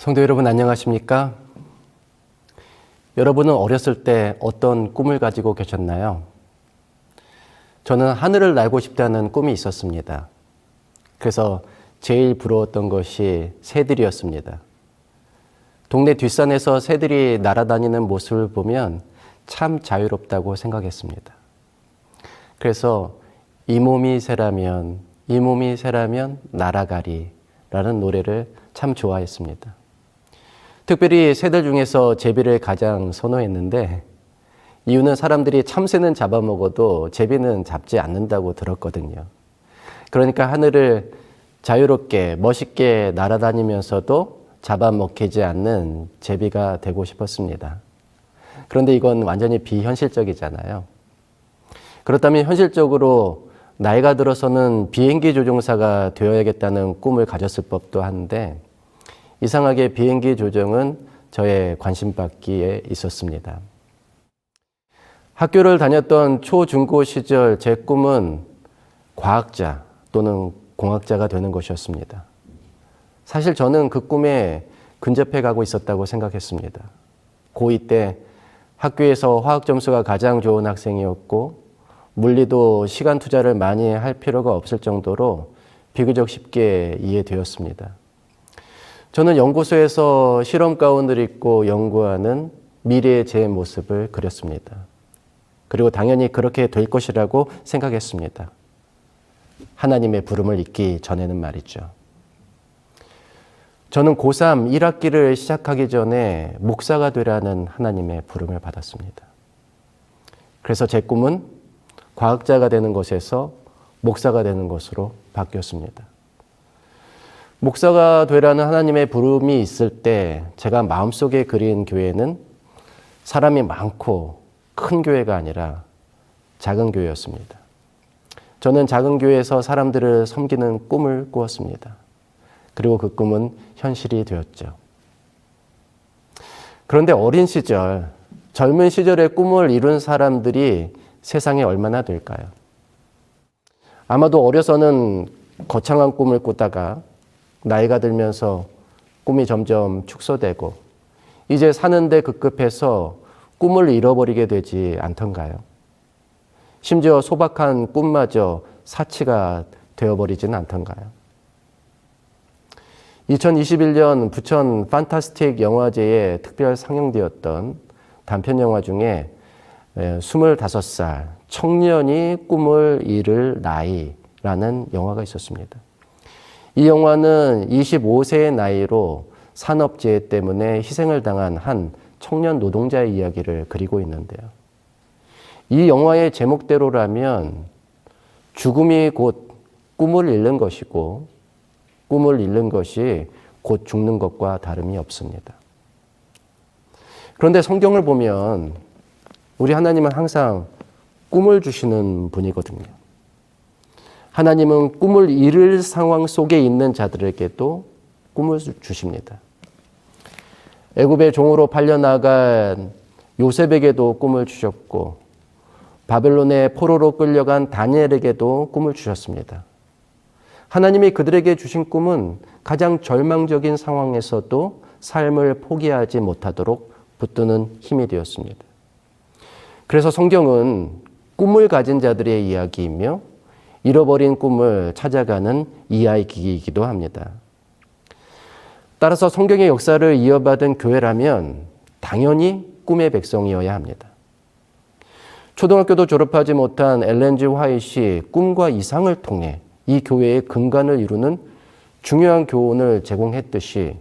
성도 여러분 안녕하십니까? 여러분은 어렸을 때 어떤 꿈을 가지고 계셨나요? 저는 하늘을 날고 싶다는 꿈이 있었습니다. 그래서 제일 부러웠던 것이 새들이었습니다. 동네 뒷산에서 새들이 날아다니는 모습을 보면 참 자유롭다고 생각했습니다. 그래서 이 몸이 새라면 날아가리 라는 노래를 참 좋아했습니다. 특별히 새들 중에서 제비를 가장 선호했는데 이유는 사람들이 참새는 잡아먹어도 제비는 잡지 않는다고 들었거든요. 그러니까 하늘을 자유롭게 멋있게 날아다니면서도 잡아먹히지 않는 제비가 되고 싶었습니다. 그런데 이건 완전히 비현실적이잖아요. 그렇다면 현실적으로 나이가 들어서는 비행기 조종사가 되어야겠다는 꿈을 가졌을 법도 한데 이상하게 비행기 조종은 저의 관심받기에 있었습니다. 학교를 다녔던 초중고 시절 제 꿈은 과학자 또는 공학자가 되는 것이었습니다. 사실 저는 그 꿈에 근접해 가고 있었다고 생각했습니다. 고2 때 학교에서 화학 점수가 가장 좋은 학생이었고 물리도 시간 투자를 많이 할 필요가 없을 정도로 비교적 쉽게 이해되었습니다. 저는 연구소에서 실험 가운을 입고 연구하는 미래의 제 모습을 그렸습니다. 그리고 당연히 그렇게 될 것이라고 생각했습니다. 하나님의 부름을 잊기 전에는 말이죠. 저는 고3 1학기를 시작하기 전에 목사가 되라는 하나님의 부름을 받았습니다. 그래서 제 꿈은 과학자가 되는 것에서 목사가 되는 것으로 바뀌었습니다. 목사가 되라는 하나님의 부름이 있을 때 제가 마음속에 그린 교회는 사람이 많고 큰 교회가 아니라 작은 교회였습니다. 저는 작은 교회에서 사람들을 섬기는 꿈을 꾸었습니다. 그리고 그 꿈은 현실이 되었죠. 그런데 어린 시절, 젊은 시절의 꿈을 이룬 사람들이 세상에 얼마나 될까요? 아마도 어려서는 거창한 꿈을 꾸다가 나이가 들면서 꿈이 점점 축소되고 이제 사는데 급급해서 꿈을 잃어버리게 되지 않던가요? 심지어 소박한 꿈마저 사치가 되어버리지는 않던가요? 2021년 부천 판타스틱 영화제에 특별 상영되었던 단편 영화 중에 25살 청년이 꿈을 이룰 나이라는 영화가 있었습니다. 이 영화는 25세의 나이로 산업재해 때문에 희생을 당한 한 청년 노동자의 이야기를 그리고 있는데요. 이 영화의 제목대로라면 죽음이 곧 꿈을 잃는 것이고 꿈을 잃는 것이 곧 죽는 것과 다름이 없습니다. 그런데 성경을 보면 우리 하나님은 항상 꿈을 주시는 분이거든요. 하나님은 꿈을 잃을 상황 속에 있는 자들에게도 꿈을 주십니다. 애굽의 종으로 팔려나간 요셉에게도 꿈을 주셨고 바벨론의 포로로 끌려간 다니엘에게도 꿈을 주셨습니다. 하나님이 그들에게 주신 꿈은 가장 절망적인 상황에서도 삶을 포기하지 못하도록 붙드는 힘이 되었습니다. 그래서 성경은 꿈을 가진 자들의 이야기이며 잃어버린 꿈을 찾아가는 이야기이기도 합니다. 따라서 성경의 역사를 이어받은 교회라면 당연히 꿈의 백성이어야 합니다. 초등학교도 졸업하지 못한 엘렌 G 화이트이 꿈과 이상을 통해 이 교회의 근간을 이루는 중요한 교훈을 제공했듯이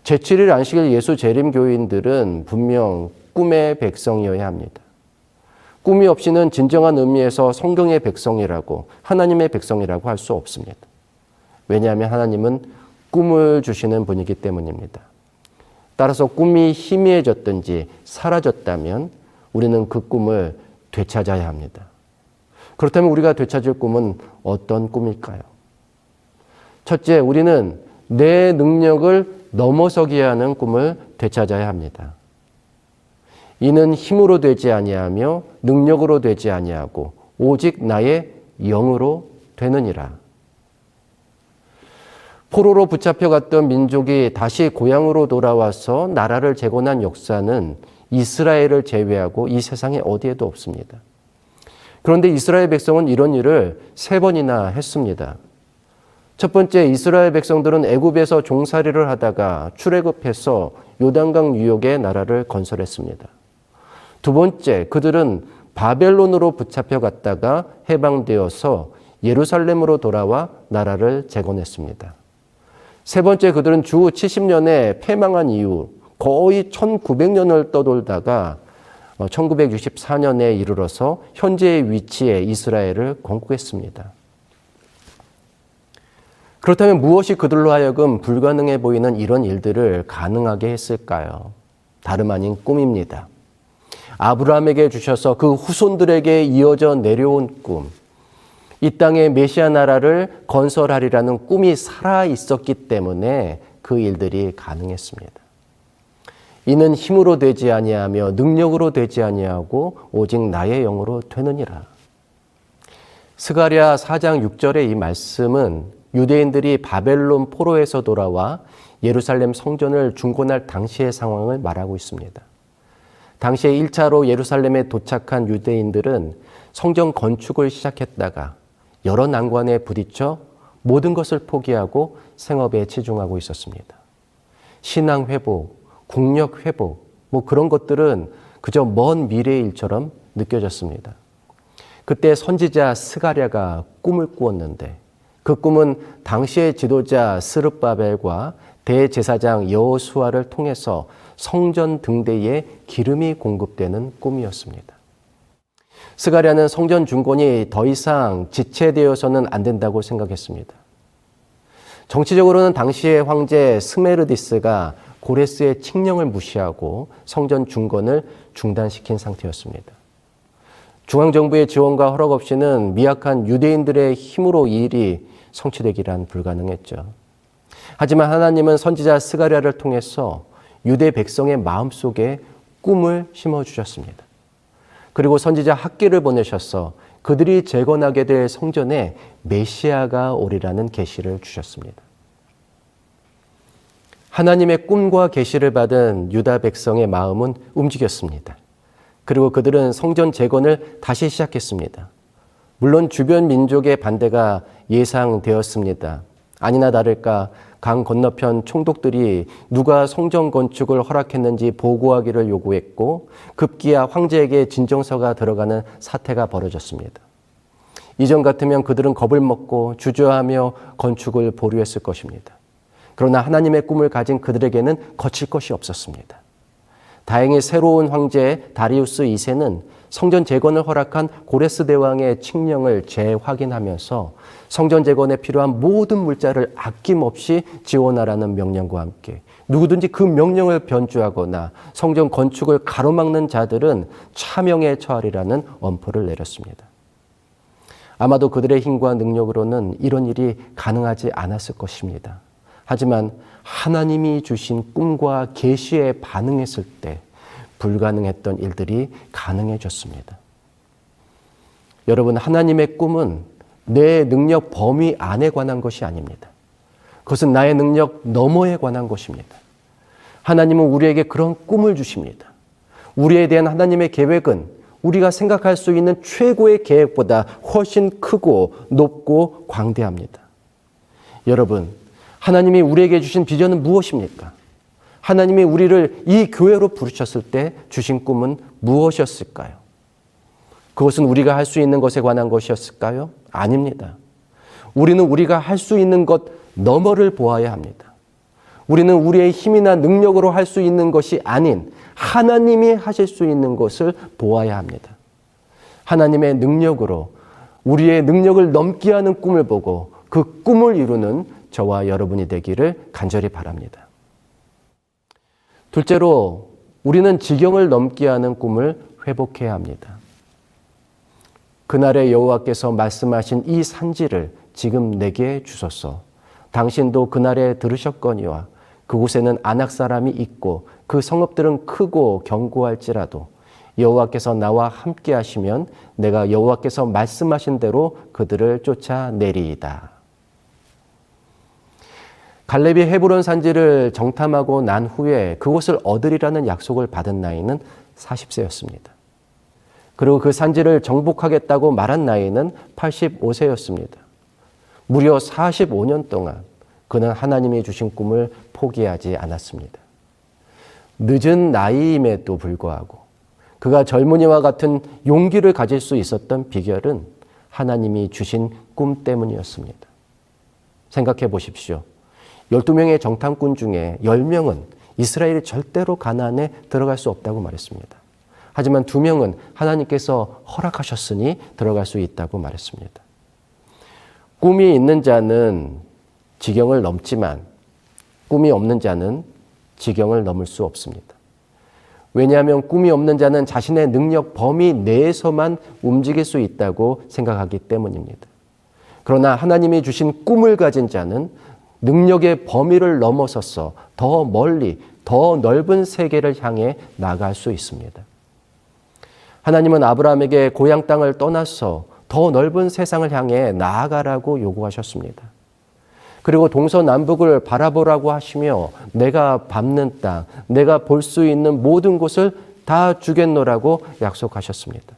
제7일 안식일 예수 재림 교인들은 분명 꿈의 백성이어야 합니다. 꿈이 없이는 진정한 의미에서 성경의 백성이라고 하나님의 백성이라고 할 수 없습니다. 왜냐하면 하나님은 꿈을 주시는 분이기 때문입니다. 따라서 꿈이 희미해졌든지 사라졌다면 우리는 그 꿈을 되찾아야 합니다. 그렇다면 우리가 되찾을 꿈은 어떤 꿈일까요? 첫째, 우리는 내 능력을 넘어서게 하는 꿈을 되찾아야 합니다. 이는 힘으로 되지 아니하며 능력으로 되지 아니하고 오직 나의 영으로 되느니라. 포로로 붙잡혀갔던 민족이 다시 고향으로 돌아와서 나라를 재건한 역사는 이스라엘을 제외하고 이 세상에 어디에도 없습니다. 그런데 이스라엘 백성은 이런 일을 3번이나 했습니다. 첫 번째, 이스라엘 백성들은 애굽에서 종살이를 하다가 출애굽해서 요단강 유역에 나라를 건설했습니다. 두 번째, 그들은 바벨론으로 붙잡혀갔다가 해방되어서 예루살렘으로 돌아와 나라를 재건했습니다. 세 번째, 그들은 주 70년에 패망한 이후 거의 1900년을 떠돌다가 1964년에 이르러서 현재의 위치에 이스라엘을 건국했습니다. 그렇다면 무엇이 그들로 하여금 불가능해 보이는 이런 일들을 가능하게 했을까요? 다름 아닌 꿈입니다. 아브라함에게 주셔서 그 후손들에게 이어져 내려온 꿈, 이 땅에 메시아 나라를 건설하리라는 꿈이 살아 있었기 때문에 그 일들이 가능했습니다. 이는 힘으로 되지 아니하며 능력으로 되지 아니하고 오직 나의 영으로 되느니라. 스가랴 4장 6절의 이 말씀은 유대인들이 바벨론 포로에서 돌아와 예루살렘 성전을 중건할 당시의 상황을 말하고 있습니다. 당시에 1차로 예루살렘에 도착한 유대인들은 성전 건축을 시작했다가 여러 난관에 부딪혀 모든 것을 포기하고 생업에 치중하고 있었습니다. 신앙 회복, 국력 회복, 그런 것들은 그저 먼 미래의 일처럼 느껴졌습니다. 그때 선지자 스가랴가 꿈을 꾸었는데 그 꿈은 당시의 지도자 스룹바벨과 대제사장 여호수아를 통해서 성전 등대에 기름이 공급되는 꿈이었습니다. 스가랴는 성전 중건이 더 이상 지체되어서는 안 된다고 생각했습니다. 정치적으로는 당시의 황제 스메르디스가 고레스의 칙령을 무시하고 성전 중건을 중단시킨 상태였습니다. 중앙정부의 지원과 허락 없이는 미약한 유대인들의 힘으로 이 일이 성취되기란 불가능했죠. 하지만 하나님은 선지자 스가랴를 통해서 유대 백성의 마음속에 꿈을 심어주셨습니다. 그리고 선지자 학기를 보내셔서 그들이 재건하게 될 성전에 메시아가 오리라는 계시를 주셨습니다. 하나님의 꿈과 계시를 받은 유다 백성의 마음은 움직였습니다. 그리고 그들은 성전 재건을 다시 시작했습니다. 물론 주변 민족의 반대가 예상되었습니다. 아니나 다를까 강 건너편 총독들이 누가 성전 건축을 허락했는지 보고하기를 요구했고 급기야 황제에게 진정서가 들어가는 사태가 벌어졌습니다. 이전 같으면 그들은 겁을 먹고 주저하며 건축을 보류했을 것입니다. 그러나 하나님의 꿈을 가진 그들에게는 거칠 것이 없었습니다. 다행히 새로운 황제 다리우스 2세는 성전 재건을 허락한 고레스 대왕의 칙령을 재확인하면서 성전 재건에 필요한 모든 물자를 아낌없이 지원하라는 명령과 함께 누구든지 그 명령을 변주하거나 성전 건축을 가로막는 자들은 차명에 처하리라는 엄포를 내렸습니다. 아마도 그들의 힘과 능력으로는 이런 일이 가능하지 않았을 것입니다. 하지만 하나님이 주신 꿈과 계시에 반응했을 때 불가능했던 일들이 가능해졌습니다. 여러분, 하나님의 꿈은 내 능력 범위 안에 관한 것이 아닙니다. 그것은 나의 능력 너머에 관한 것입니다. 하나님은 우리에게 그런 꿈을 주십니다. 우리에 대한 하나님의 계획은 우리가 생각할 수 있는 최고의 계획보다 훨씬 크고 높고 광대합니다. 여러분, 하나님이 우리에게 주신 비전은 무엇입니까? 하나님이 우리를 이 교회로 부르셨을 때 주신 꿈은 무엇이었을까요? 그것은 우리가 할 수 있는 것에 관한 것이었을까요? 아닙니다. 우리는 우리가 할 수 있는 것 너머를 보아야 합니다. 우리는 우리의 힘이나 능력으로 할 수 있는 것이 아닌 하나님이 하실 수 있는 것을 보아야 합니다. 하나님의 능력으로 우리의 능력을 넘게 하는 꿈을 보고 그 꿈을 이루는 저와 여러분이 되기를 간절히 바랍니다. 둘째로 우리는 지경을 넘게 하는 꿈을 회복해야 합니다. 그날의 여호와께서 말씀하신 이 산지를 지금 내게 주소서. 당신도 그날에 들으셨거니와 그곳에는 아낙 사람이 있고 그 성읍들은 크고 견고할지라도 여호와께서 나와 함께 하시면 내가 여호와께서 말씀하신 대로 그들을 쫓아내리이다. 갈렙이 헤브론 산지를 정탐하고 난 후에 그곳을 얻으리라는 약속을 받은 나이는 40세였습니다. 그리고 그 산지를 정복하겠다고 말한 나이는 85세였습니다. 무려 45년 동안 그는 하나님이 주신 꿈을 포기하지 않았습니다. 늦은 나이임에도 불구하고 그가 젊은이와 같은 용기를 가질 수 있었던 비결은 하나님이 주신 꿈 때문이었습니다. 생각해 보십시오. 12명의 정탐꾼 중에 10명은 이스라엘이 절대로 가나안에 들어갈 수 없다고 말했습니다. 하지만 2명은 하나님께서 허락하셨으니 들어갈 수 있다고 말했습니다. 꿈이 있는 자는 지경을 넘지만 꿈이 없는 자는 지경을 넘을 수 없습니다. 왜냐하면 꿈이 없는 자는 자신의 능력 범위 내에서만 움직일 수 있다고 생각하기 때문입니다. 그러나 하나님이 주신 꿈을 가진 자는 능력의 범위를 넘어서서 더 멀리, 더 넓은 세계를 향해 나아갈 수 있습니다. 하나님은 아브라함에게 고향 땅을 떠나서 더 넓은 세상을 향해 나아가라고 요구하셨습니다. 그리고 동서남북을 바라보라고 하시며 내가 밟는 땅, 내가 볼 수 있는 모든 곳을 다 주겠노라고 약속하셨습니다.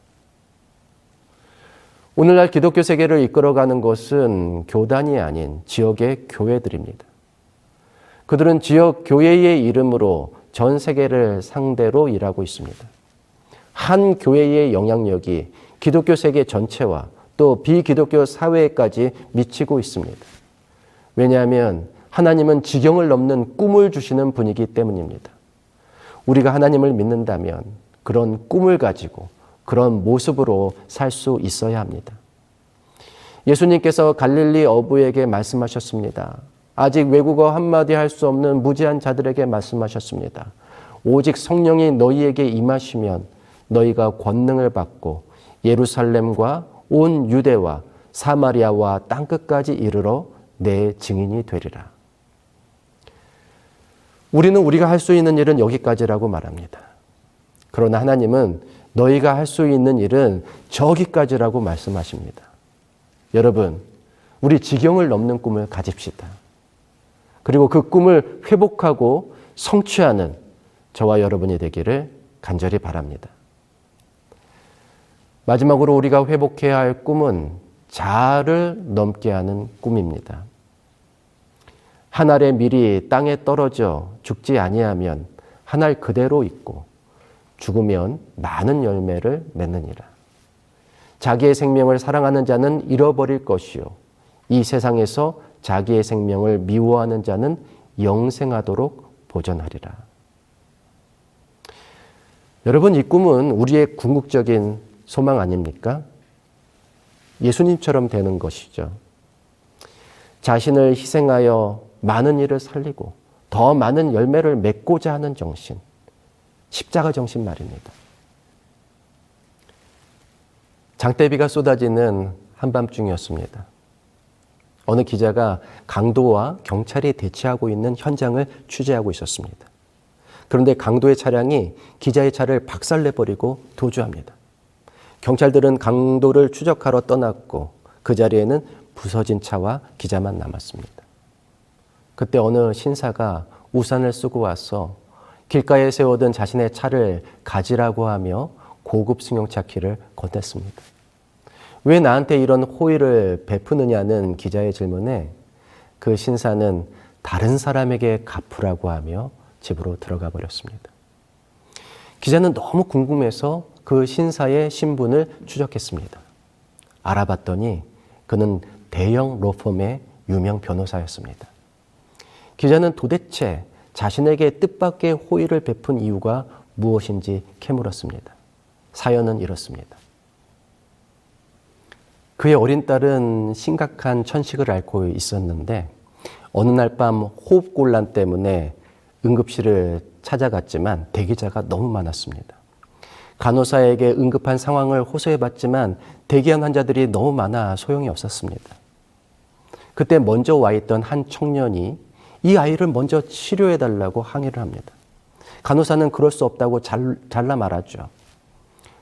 오늘날 기독교 세계를 이끌어가는 것은 교단이 아닌 지역의 교회들입니다. 그들은 지역 교회의 이름으로 전 세계를 상대로 일하고 있습니다. 한 교회의 영향력이 기독교 세계 전체와 또 비기독교 사회에까지 미치고 있습니다. 왜냐하면 하나님은 지경을 넘는 꿈을 주시는 분이기 때문입니다. 우리가 하나님을 믿는다면 그런 꿈을 가지고 그런 모습으로 살 수 있어야 합니다. 예수님께서 갈릴리 어부에게 말씀하셨습니다. 아직 외국어 한마디 할 수 없는 무지한 자들에게 말씀하셨습니다. 오직 성령이 너희에게 임하시면 너희가 권능을 받고 예루살렘과 온 유대와 사마리아와 땅끝까지 이르러 내 증인이 되리라. 우리는 우리가 할 수 있는 일은 여기까지라고 말합니다. 그러나 하나님은 너희가 할 수 있는 일은 저기까지라고 말씀하십니다. 여러분, 우리 지경을 넘는 꿈을 가집시다. 그리고 그 꿈을 회복하고 성취하는 저와 여러분이 되기를 간절히 바랍니다. 마지막으로 우리가 회복해야 할 꿈은 자아를 넘게 하는 꿈입니다. 한 알의 밀이 땅에 떨어져 죽지 아니하면 한 알 그대로 있고 죽으면 많은 열매를 맺느니라. 자기의 생명을 사랑하는 자는 잃어버릴 것이요 이 세상에서 자기의 생명을 미워하는 자는 영생하도록 보전하리라. 여러분, 이 꿈은 우리의 궁극적인 소망 아닙니까? 예수님처럼 되는 것이죠. 자신을 희생하여 많은 일을 살리고 더 많은 열매를 맺고자 하는 정신, 십자가 정신 말입니다. 장대비가 쏟아지는 한밤중이었습니다. 어느 기자가 강도와 경찰이 대치하고 있는 현장을 취재하고 있었습니다. 그런데 강도의 차량이 기자의 차를 박살내버리고 도주합니다. 경찰들은 강도를 추적하러 떠났고 그 자리에는 부서진 차와 기자만 남았습니다. 그때 어느 신사가 우산을 쓰고 와서 길가에 세워둔 자신의 차를 가지라고 하며 고급 승용차 키를 건넸습니다. 왜 나한테 이런 호의를 베푸느냐는 기자의 질문에 그 신사는 다른 사람에게 갚으라고 하며 집으로 들어가 버렸습니다. 기자는 너무 궁금해서 그 신사의 신분을 추적했습니다. 알아봤더니 그는 대형 로펌의 유명 변호사였습니다. 기자는 도대체 자신에게 뜻밖의 호의를 베푼 이유가 무엇인지 캐물었습니다. 사연은 이렇습니다. 그의 어린 딸은 심각한 천식을 앓고 있었는데 어느 날 밤 호흡곤란 때문에 응급실을 찾아갔지만 대기자가 너무 많았습니다. 간호사에게 응급한 상황을 호소해봤지만 대기한 환자들이 너무 많아 소용이 없었습니다. 그때 먼저 와 있던 한 청년이 이 아이를 먼저 치료해달라고 항의를 합니다. 간호사는 그럴 수 없다고 잘라 말하죠.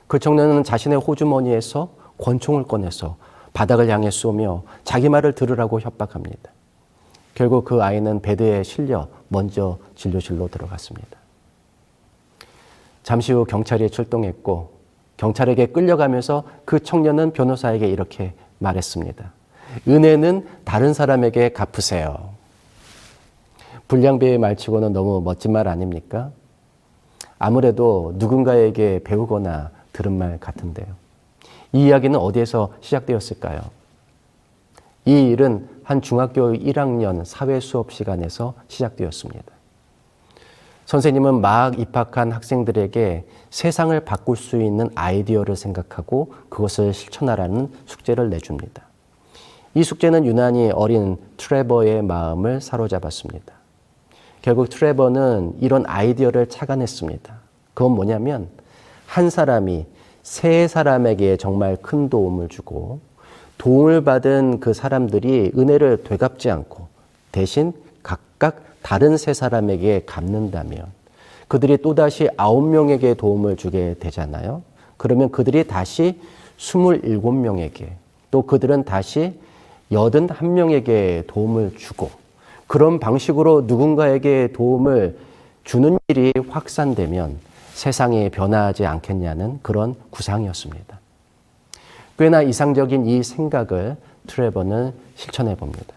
그 청년은 자신의 호주머니에서 권총을 꺼내서 바닥을 향해 쏘며 자기 말을 들으라고 협박합니다. 결국 그 아이는 베드에 실려 먼저 진료실로 들어갔습니다. 잠시 후 경찰이 출동했고 경찰에게 끌려가면서 그 청년은 변호사에게 이렇게 말했습니다. 은혜는 다른 사람에게 갚으세요. 불량배의 말치고는 너무 멋진 말 아닙니까? 아무래도 누군가에게 배우거나 들은 말 같은데요. 이 이야기는 어디에서 시작되었을까요? 이 일은 한 중학교 1학년 사회 수업 시간에서 시작되었습니다. 선생님은 막 입학한 학생들에게 세상을 바꿀 수 있는 아이디어를 생각하고 그것을 실천하라는 숙제를 내줍니다. 이 숙제는 유난히 어린 트레버의 마음을 사로잡았습니다. 결국 트레버는 이런 아이디어를 착안했습니다. 그건 뭐냐면 한 사람이 세 사람에게 정말 큰 도움을 주고 도움을 받은 그 사람들이 은혜를 되갚지 않고 대신 각각 다른 세 사람에게 갚는다면 그들이 또다시 9명에게 도움을 주게 되잖아요. 그러면 그들이 다시 27명에게 또 그들은 다시 81명에게 도움을 주고 그런 방식으로 누군가에게 도움을 주는 일이 확산되면 세상이 변화하지 않겠냐는 그런 구상이었습니다. 꽤나 이상적인 이 생각을 트레버는 실천해 봅니다.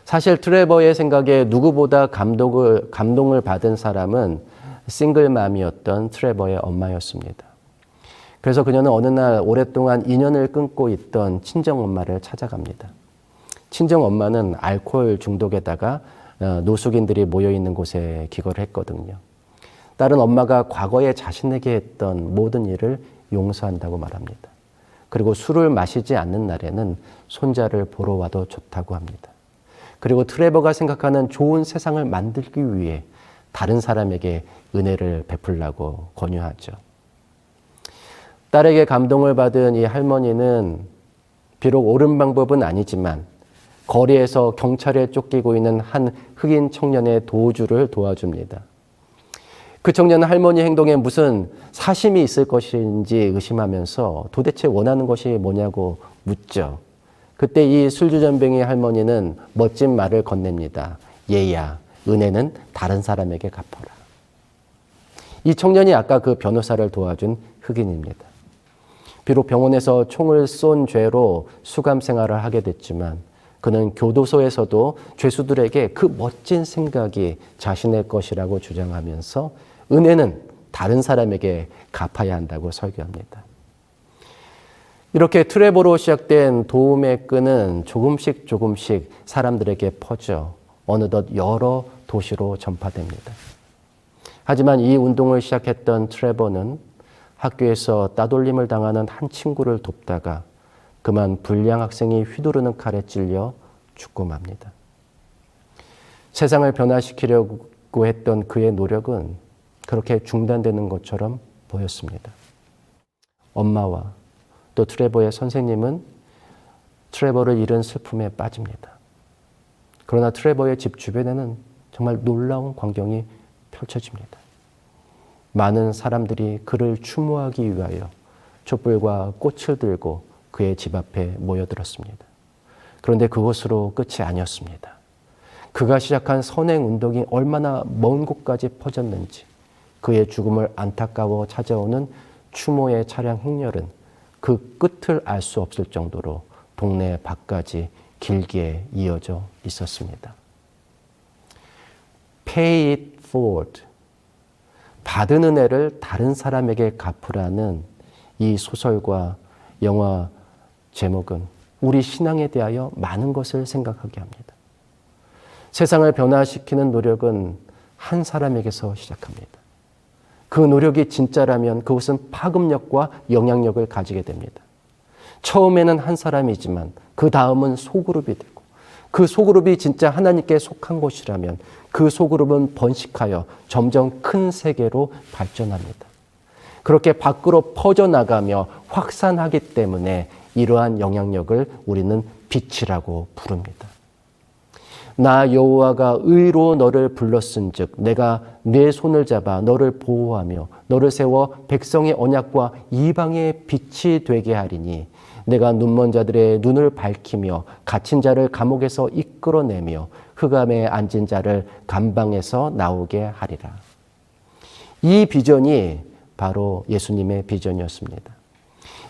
사실 트레버의 생각에 누구보다 감동을 받은 사람은 싱글맘이었던 트레버의 엄마였습니다. 그래서 그녀는 어느 날 오랫동안 인연을 끊고 있던 친정엄마를 찾아갑니다. 친정엄마는 알코올 중독에다가 노숙인들이 모여있는 곳에 기거를 했거든요. 딸은 엄마가 과거에 자신에게 했던 모든 일을 용서한다고 말합니다. 그리고 술을 마시지 않는 날에는 손자를 보러 와도 좋다고 합니다. 그리고 트레버가 생각하는 좋은 세상을 만들기 위해 다른 사람에게 은혜를 베풀라고 권유하죠. 딸에게 감동을 받은 이 할머니는 비록 옳은 방법은 아니지만 거리에서 경찰에 쫓기고 있는 한 흑인 청년의 도주를 도와줍니다. 그 청년은 할머니 행동에 무슨 사심이 있을 것인지 의심하면서 도대체 원하는 것이 뭐냐고 묻죠. 그때 이 술주전뱅이 할머니는 멋진 말을 건넵니다. 얘야, 은혜는 다른 사람에게 갚아라. 이 청년이 아까 그 변호사를 도와준 흑인입니다. 비록 병원에서 총을 쏜 죄로 수감 생활을 하게 됐지만 그는 교도소에서도 죄수들에게 그 멋진 생각이 자신의 것이라고 주장하면서 은혜는 다른 사람에게 갚아야 한다고 설교합니다. 이렇게 트레버로 시작된 도움의 끈은 조금씩 사람들에게 퍼져 어느덧 여러 도시로 전파됩니다. 하지만 이 운동을 시작했던 트레버는 학교에서 따돌림을 당하는 한 친구를 돕다가 그만 불량 학생이 휘두르는 칼에 찔려 죽고 맙니다. 세상을 변화시키려고 했던 그의 노력은 그렇게 중단되는 것처럼 보였습니다. 엄마와 또 트레버의 선생님은 트레버를 잃은 슬픔에 빠집니다. 그러나 트레버의 집 주변에는 정말 놀라운 광경이 펼쳐집니다. 많은 사람들이 그를 추모하기 위하여 촛불과 꽃을 들고 그의 집 앞에 모여들었습니다. 그런데 그것으로 끝이 아니었습니다. 그가 시작한 선행운동이 얼마나 먼 곳까지 퍼졌는지 그의 죽음을 안타까워 찾아오는 추모의 차량 행렬은 그 끝을 알 수 없을 정도로 동네 밖까지 길게 이어져 있었습니다. Pay it forward. 받은 은혜를 다른 사람에게 갚으라는 이 소설과 영화 제목은 우리 신앙에 대하여 많은 것을 생각하게 합니다. 세상을 변화시키는 노력은 한 사람에게서 시작합니다. 그 노력이 진짜라면 그것은 파급력과 영향력을 가지게 됩니다. 처음에는 한 사람이지만 그 다음은 소그룹이 되고 그 소그룹이 진짜 하나님께 속한 곳이라면 그 소그룹은 번식하여 점점 큰 세계로 발전합니다. 그렇게 밖으로 퍼져나가며 확산하기 때문에 이러한 영향력을 우리는 빛이라고 부릅니다. 나 여호와가 의로 너를 불렀은즉 내가 네 손을 잡아 너를 보호하며 너를 세워 백성의 언약과 이방의 빛이 되게 하리니 내가 눈먼 자들의 눈을 밝히며 갇힌 자를 감옥에서 이끌어내며 흑암에 앉은 자를 감방에서 나오게 하리라. 이 비전이 바로 예수님의 비전이었습니다.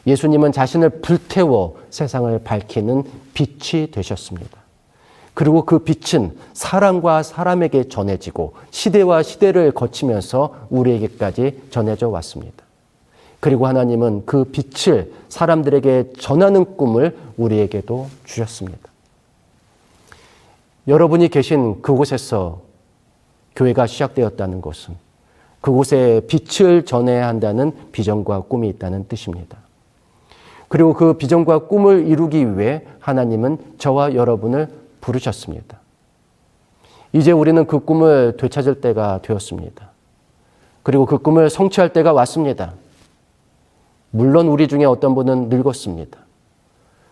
예수님은 자신을 불태워 세상을 밝히는 빛이 되셨습니다. 그리고 그 빛은 사람과 사람에게 전해지고 시대와 시대를 거치면서 우리에게까지 전해져 왔습니다. 그리고 하나님은 그 빛을 사람들에게 전하는 꿈을 우리에게도 주셨습니다. 여러분이 계신 그곳에서 교회가 시작되었다는 것은 그곳에 빛을 전해야 한다는 비전과 꿈이 있다는 뜻입니다. 그리고 그 비전과 꿈을 이루기 위해 하나님은 저와 여러분을 부르셨습니다. 이제 우리는 그 꿈을 되찾을 때가 되었습니다. 그리고 그 꿈을 성취할 때가 왔습니다. 물론 우리 중에 어떤 분은 늙었습니다.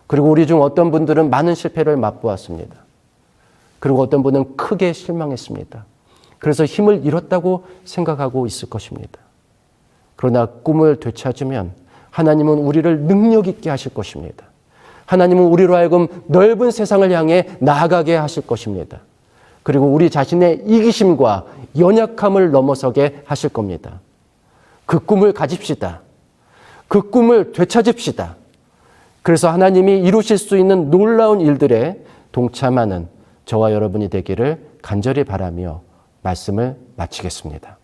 그리고 우리 중 어떤 분들은 많은 실패를 맛보았습니다. 그리고 어떤 분은 크게 실망했습니다. 그래서 힘을 잃었다고 생각하고 있을 것입니다. 그러나 꿈을 되찾으면 하나님은 우리를 능력 있게 하실 것입니다. 하나님은 우리로 하여금 넓은 세상을 향해 나아가게 하실 것입니다. 그리고 우리 자신의 이기심과 연약함을 넘어서게 하실 겁니다. 그 꿈을 가집시다. 그 꿈을 되찾읍시다. 그래서 하나님이 이루실 수 있는 놀라운 일들에 동참하는 저와 여러분이 되기를 간절히 바라며 말씀을 마치겠습니다.